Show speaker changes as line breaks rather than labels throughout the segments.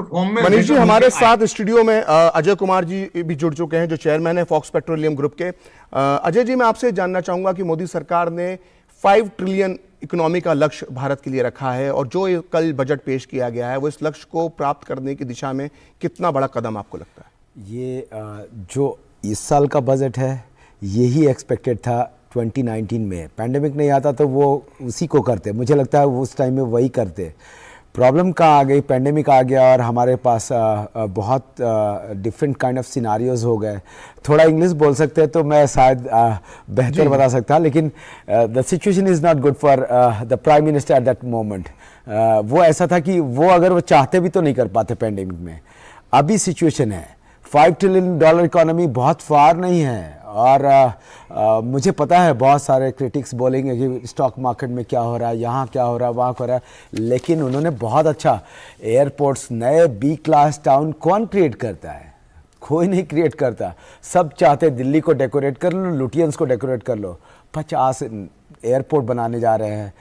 मनीष जी, हमारे साथ स्टूडियो में अजय कुमार जी भी जुड़ चुके हैं, जो चेयरमैन है फॉक्स पेट्रोलियम ग्रुप के। अजय जी, मैं आपसे जानना चाहूंगा कि मोदी सरकार ने 5 ट्रिलियन इकोनॉमी का लक्ष्य भारत के लिए रखा है और जो कल बजट पेश किया गया है वो इस लक्ष्य को प्राप्त करने की दिशा में कितना बड़ा कदम आपको लगता है?
ये जो इस साल का बजट है यही एक्सपेक्टेड था 2019 में। पैंडेमिक नहीं आता तो वो उसी को करते, मुझे लगता है उस टाइम में वही करते। प्रॉब्लम कहाँ आ गई, पैंडेमिक आ गया और हमारे पास बहुत डिफरेंट काइंड ऑफ सिनारियोज हो गए। थोड़ा इंग्लिश बोल सकते हैं तो मैं शायद बेहतर बता सकता, लेकिन the situation is not good for the prime minister at that moment. वो ऐसा था कि वो अगर वो चाहते भी तो नहीं कर पाते पैंडेमिक में। अभी सिचुएशन है $5 ट्रिलियन इकोनॉमी बहुत फार नहीं है और मुझे पता है बहुत सारे क्रिटिक्स बोलेंगे कि स्टॉक मार्केट में क्या हो रहा है, यहाँ क्या हो रहा है, वहाँ क्या हो रहा है, लेकिन उन्होंने बहुत अच्छा एयरपोर्ट्स, नए बी क्लास टाउन कौन क्रिएट करता है? कोई नहीं क्रिएट करता। सब चाहते दिल्ली को डेकोरेट कर लो, लुटियंस को डेकोरेट कर लो। 50 एयरपोर्ट बनाने जा रहे हैं,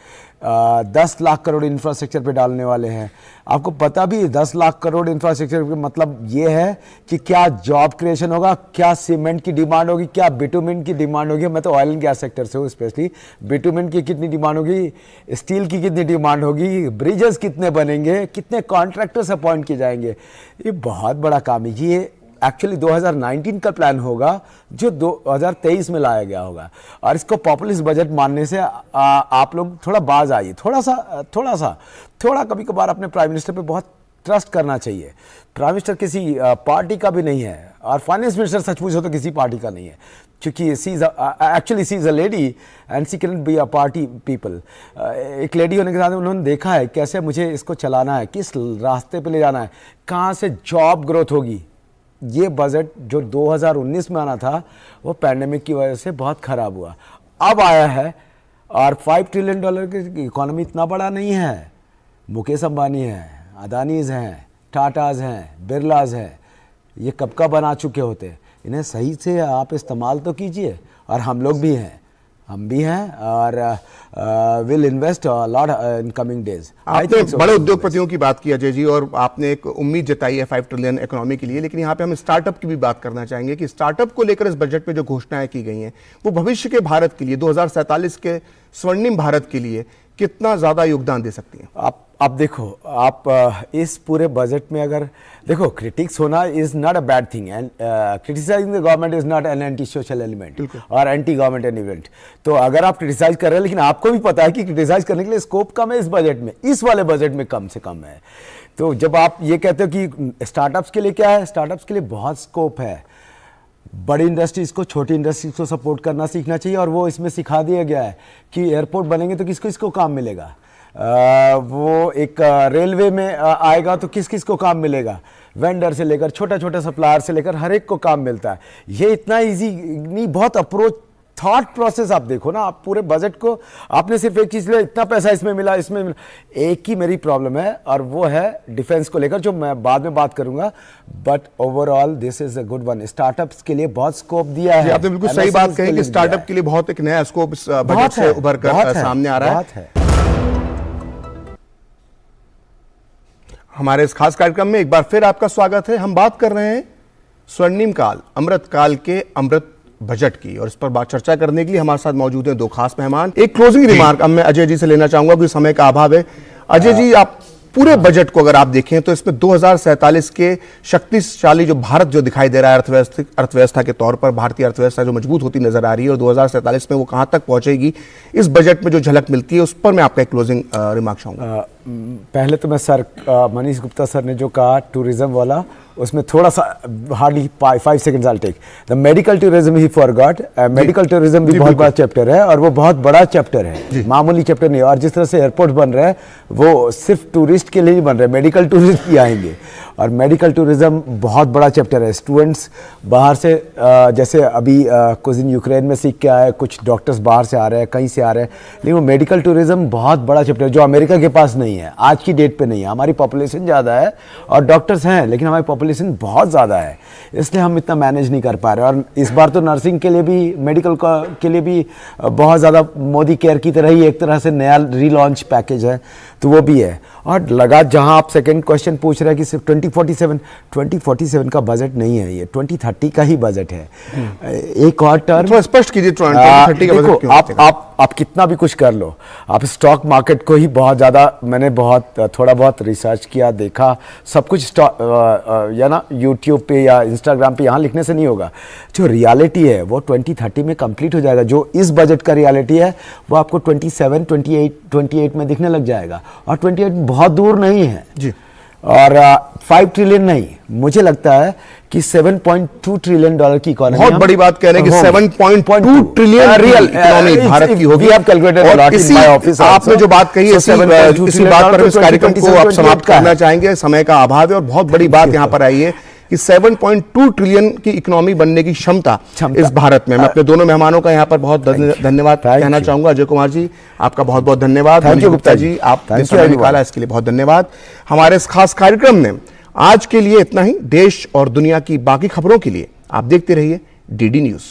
10 लाख करोड़ इंफ्रास्ट्रक्चर पे डालने वाले हैं। आपको पता भी 10 लाख करोड़ इंफ्रास्ट्रक्चर का मतलब ये है कि क्या जॉब क्रिएशन होगा, क्या सीमेंट की डिमांड होगी, क्या बिटुमिन की डिमांड होगी। मैं तो ऑयल एंड गैस सेक्टर से हूँ, स्पेशली बिटुमिन की कितनी डिमांड होगी, स्टील की कितनी डिमांड होगी, ब्रिजेस कितने बनेंगे, कितने कॉन्ट्रैक्टर्स अपॉइंट किए जाएंगे। ये बहुत बड़ा काम है। ये एक्चुअली 2019 का प्लान होगा जो 2023 में लाया गया होगा और इसको पॉपुलिस्ट बजट मानने से आप लोग थोड़ा बाज आइए। थोड़ा कभी कभार अपने प्राइम मिनिस्टर पे बहुत ट्रस्ट करना चाहिए। प्राइम मिनिस्टर किसी पार्टी का भी नहीं है और फाइनेंस मिनिस्टर सच पूछो तो किसी पार्टी का नहीं है, क्योंकि she is a lady and she can be a party people. एक लेडी होने के साथ उन्होंने देखा है कैसे मुझे इसको चलाना है, किस रास्ते पे ले जाना है, कहाँ से जॉब ग्रोथ होगी। ये बजट जो 2019 में आना था वो पैंडेमिक की वजह से बहुत ख़राब हुआ, अब आया है और $5 ट्रिलियन की इकोनॉमी इतना बड़ा नहीं है। मुकेश अंबानी हैं, अदानीज़ हैं, टाटाज़ हैं, बिरलाज़ हैं, ये कब का बना चुके होते। इन्हें सही से आप इस्तेमाल तो कीजिए। और हम लोग भी हैं, हम भी हैं और will invest lot in coming days.
आपने बड़े उद्योगपतियों की बात की अजय जी और आपने एक उम्मीद जताई है 5 ट्रिलियन इकोनॉमी के लिए, लेकिन यहाँ पे हम स्टार्टअप की भी बात करना चाहेंगे कि स्टार्टअप को लेकर इस बजट में जो घोषणाएं की गई हैं वो भविष्य के भारत के लिए, 2047 के स्वर्णिम भारत के लिए कितना ज्यादा योगदान दे सकती हैं?
आप देखो, आप इस पूरे बजट में अगर देखो, क्रिटिक्स होना is not a bad thing and criticising the government is not an anti social element और एंटी गवर्नमेंट एलिमेंट। तो अगर आप क्रिटिसाइज कर रहे हैं, लेकिन आपको भी पता है कि क्रिटिसाइज करने के लिए स्कोप कम है इस बजट में, इस वाले बजट में कम से कम है। तो जब आप ये कहते हो कि स्टार्टअप्स के लिए क्या है, स्टार्टअप्स के लिए बहुत स्कोप है। बड़ी इंडस्ट्रीज़ को, छोटी इंडस्ट्रीज़ को सपोर्ट करना सीखना चाहिए और वो इसमें सिखा दिया गया है कि एयरपोर्ट बनेंगे तो किसको इसको काम मिलेगा, वो एक रेलवे में आएगा तो किस किस को काम मिलेगा, वेंडर से लेकर छोटा छोटा सप्लायर से लेकर हर एक को काम मिलता है। ये इतना इजी नहीं, बहुत अप्रोच थॉट प्रोसेस आप देखो ना। आप पूरे बजट को आपने सिर्फ एक चीज़ लिया, इतना पैसा इसमें मिला, इसमें मिला। एक ही मेरी प्रॉब्लम है और वो है डिफेंस को लेकर, जो मैं बाद में बात करूंगा। But overall this is a good one. Startups के लिए बहुत स्कोप दिया है।
आपने बिल्कुल सही बात कही कि स्टार्टअप के लिए बहुत एक नया स्कोप बजट से उभर कर सामने आ रहा है। हमारे इस खास कार्यक्रम में एक बार फिर आपका स्वागत है। हम बात कर रहे हैं स्वर्णिम काल, अमृत काल के अमृत बजट की, और इस पर चर्चा करने के लिए हमारे साथ मौजूद हैं दो खास मेहमान। एक क्लोजिंग रिमार्क अब मैं अजय जी से लेना चाहूंगा क्योंकि समय का अभाव है। अजय जी, आप पूरे बजट को अगर आप देखें तो इसमें 2047 के शक्तिशाली जो भारत जो दिखाई दे रहा है अर्थव्यवस्था के तौर पर, भारतीय अर्थव्यवस्था जो मजबूत होती नजर आ रही है और 2047 में वो कहां तक पहुंचेगी, इस बजट में जो झलक मिलती है उस पर मैं आपका एक क्लोजिंग रिमार्क चाहूंगा।
पहले तो मैं सर मनीष गुप्ता सर ने जो कहा टूरिज्म वाला, उसमें थोड़ा सा hardly 5 seconds I take. The medical tourism ही फॉरगॉट। मेडिकल टूरिज्म भी बहुत बड़ा चैप्टर है और वो बहुत बड़ा चैप्टर है, मामूली चैप्टर नहीं। और जिस तरह से एयरपोर्ट बन रहे हैं वो सिर्फ टूरिस्ट के लिए ही बन रहे हैं, मेडिकल टूरिस्ट भी आएंगे और मेडिकल टूरिज्म बहुत बड़ा चैप्टर है। स्टूडेंट्स बाहर से जैसे अभी कुछ दिन यूक्रेन में सीख के आए, कुछ डॉक्टर्स बाहर से आ रहे हैं, कहीं से आ रहे हैं, लेकिन वो मेडिकल टूरिज्म बहुत बड़ा चैप्टर है जो अमेरिका के पास नहीं है, आज की डेट पे नहीं है। हमारी पॉपुलेशन ज़्यादा है और डॉक्टर्स हैं, लेकिन हमारी पॉपुलेशन बहुत ज़्यादा है, इसलिए हम इतना मैनेज नहीं कर पा रहे। और इस बार तो नर्सिंग के लिए भी, मेडिकल के लिए भी बहुत ज़्यादा मोदी केयर की तरह ही एक तरह से नया रीलॉन्च पैकेज है। तो वो भी है। और लगा जहां आप सेकंड क्वेश्चन पूछ रहे हैं कि सिर्फ 2047 का बजट नहीं है, ये 2030 का ही बजट है। एक और टर्म
थोड़ा स्पष्ट कीजिए 2030 का बजट क्यों होता है?
आप कितना भी कुछ कर लो, आप स्टॉक मार्केट को ही बहुत ज़्यादा, मैंने थोड़ा बहुत रिसर्च किया, देखा, सब कुछ या ना यूट्यूब पे या इंस्टाग्राम पे यहाँ लिखने से नहीं होगा। जो रियलिटी है वो 2030 में कंप्लीट हो जाएगा। जो इस बजट का रियलिटी है वो आपको 28 में दिखने लग जाएगा, और 28 बहुत दूर नहीं है
जी।
और 5 ट्रिलियन नहीं, मुझे लगता है कि 7.2 ट्रिलियन डॉलर की इकोनॉमी,
बहुत बड़ी बात कह रहे हैं कि 7.2 ट्रिलियन
रियल
इकोनॉमी भारत की होगी। और इसी आपने जो बात कही है, इसी बात पर इस कार्यक्रम को आप समाप्त करना चाहेंगे, समय का अभाव है, और बहुत बड़ी बात यहाँ पर आई है कि 7.2 ट्रिलियन की इकोनॉमी बनने की क्षमता इस भारत में। मैं अपने दोनों मेहमानों का यहाँ पर बहुत धन्यवाद कहना चाहूंगा। अजय कुमार जी, आपका बहुत बहुत धन्यवाद।
थैंक यू गुप्ता
जी, आपने समय निकाला, इसके लिए बहुत धन्यवाद। हमारे इस खास कार्यक्रम में आज के लिए इतना ही। देश और दुनिया की बाकी खबरों के लिए आप देखते रहिए डीडी न्यूज।